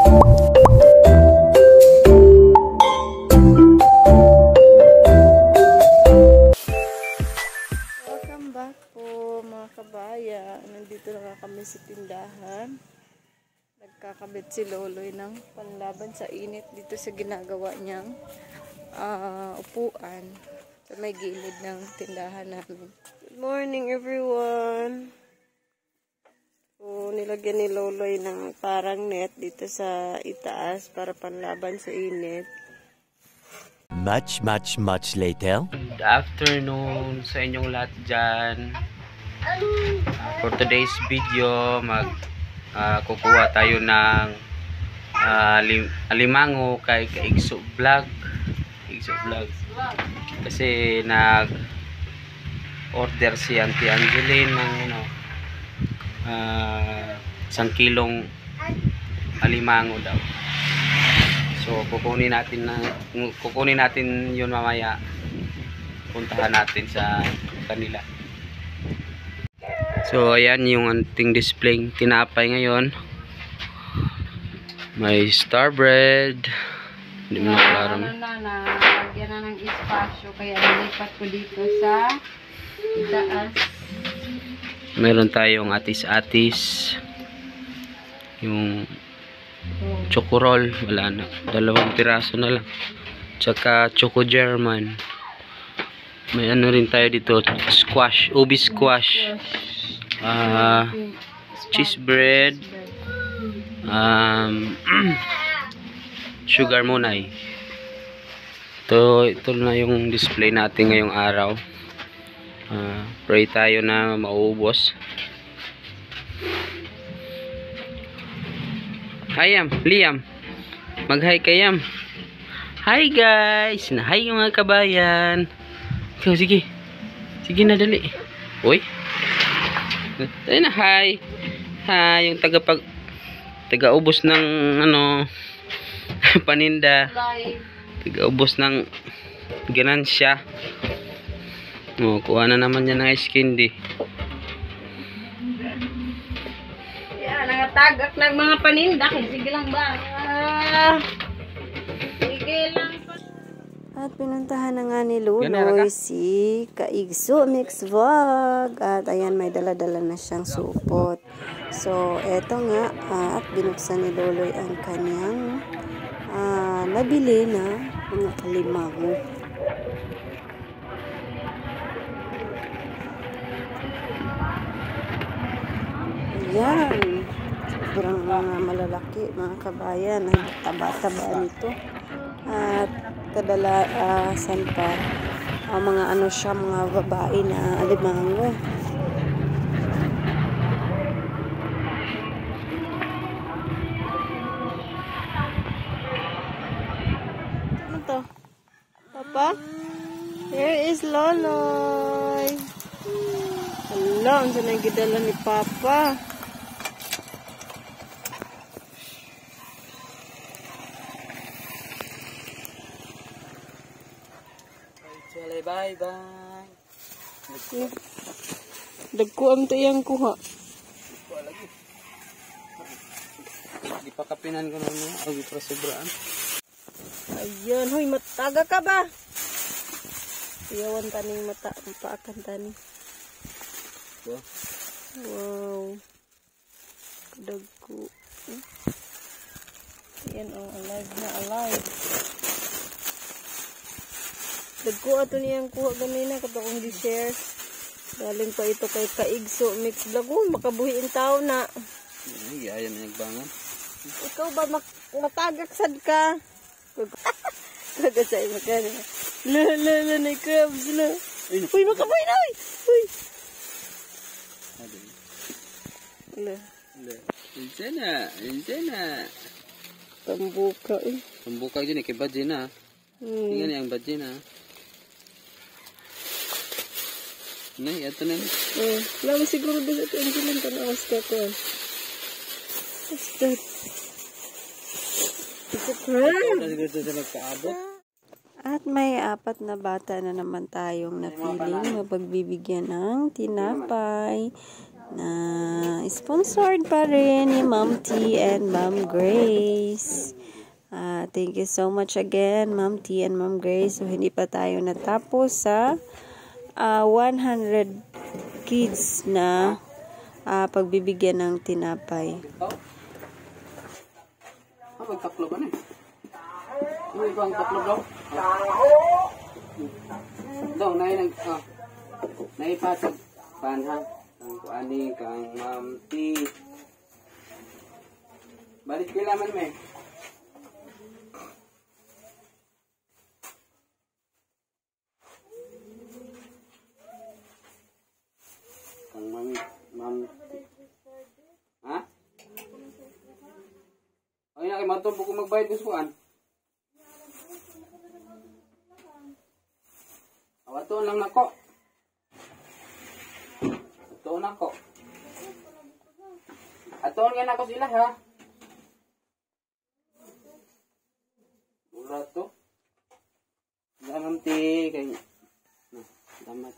Welcome back po mga kabayan. Nandito na kami sa tindahan. Nagkakabit si Loloy ng panlaban sa init dito sa ginagawa niyang upuan sa may gilid ng tindahan namin. Good morning everyone! So, nilagyan ni Loloy ng parang net dito sa itaas para panlaban sa init. Much later. Good afternoon sa inyong lahat dyan. For today's video, kukuha tayo ng alimango kay Kaigso Vlog. Kasi nag-order si Auntie Angeline ng 1 kilong alimango daw. So kukunin natin yun mamaya. Puntahan natin sa kanila. So ayan yung ating display tinapay ngayon. May star bread. Hindi mo naklaro. Lagyan na ng espasyo kaya nilipat ko dito sa itaas. Meron tayong atis-atis. Yung choco roll, wala na. 2 piraso na lang. Tsaka choco German. May ano rin tayo dito, squash, ubi squash. Cheese bread. Sugar munay. Ito na yung display natin ngayong araw. Pray tayo na maubos. Hi Liam. Mag-hi kay Yam. Hi guys. Hi mga kabayan. Ikaw, sige. Sige na dali. Uy. Tayo na hi. Hi yung taga-ubos ng paninda. Taga-ubos ng ganansya. Kuha na naman yan ng ice candy. Nangatagak ng mga paninda. Sige lang ba? Sige lang pa. At pinuntahan na nga ni Loloy si Kaigso Mix Vlog. At ayan, may dala-dala na siyang supot. So, eto nga. At binuksan ni Loloy ang kanyang nabili na mga alimango. Ayan. Sobrang malalaki mga kabayan. Ang taba-taba nito. At kadalasan pa mga siya, mga babae na alimango. Ano to? Papa? Here is Loloy. Hala, ang sanay gidala ni Papa. Bye-bye. Dagkuam tayang kuha. Di pa kapinan ko na niya. Agi para sobraan. Ayan, hoy, mataga ka ba? Iyawan taning mata, paakan tani. Wow. Dagku. Ayan, alive na alive. Dagko ato niyang kuha ganina kato kong di-share. Galing pa ito kay Kaigso Mix Vlog. Makabuhi ang tao na. Ay, ayaw na nagbangan. Ikaw ba matagak sad ka? Kagasay mo ka na. La, na crabs na. Uy, makabuhi na, uy! Uy! La. Insa na. Tambuka eh. Tambuka dyan eh, kay Badje na. Tingnan niya ang Badje na. Nay, ato na. Lama siguro ba ito ang silang tanawas ka ko. What's that? It's a crab. At may 4 na bata na naman tayong napiling mapagbibigyan ng tinapay. na sponsored pa rin ni Ma'am T and Ma'am Grace. Thank you so much again, Ma'am T and Ma'am Grace. So, hindi pa tayo natapos sa 100 kids na pagbibigyan ng tinapay. Magtaklo ba na? Hindi ba ang taklo daw? Daw, naipasag panhang kang kuani kang Ma'am T. Balik kailangan mo eh. Kang Ma'am T. Ha? Ay na kay matubog ko magbayad gusto kuan. Awaton lang nako. Aton ako. Aton nga nako sila ha. Mura to. Daman ti kay. Damat.